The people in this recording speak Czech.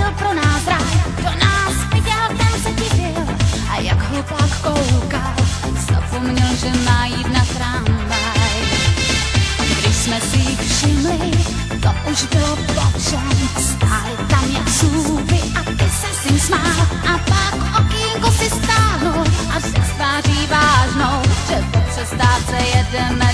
byl pro nás ráj, kdo nás viděl, ten se divil. A jak hlupák koukal, zapomněl, že má jít na tramvaj. Když jsme si jich všimli, to už bylo povšem. Stáli tam jak zůby a ty se jim smál. A pak okýnko si stáhnul a řekl s tváří vážnou, že po přestávce jedeme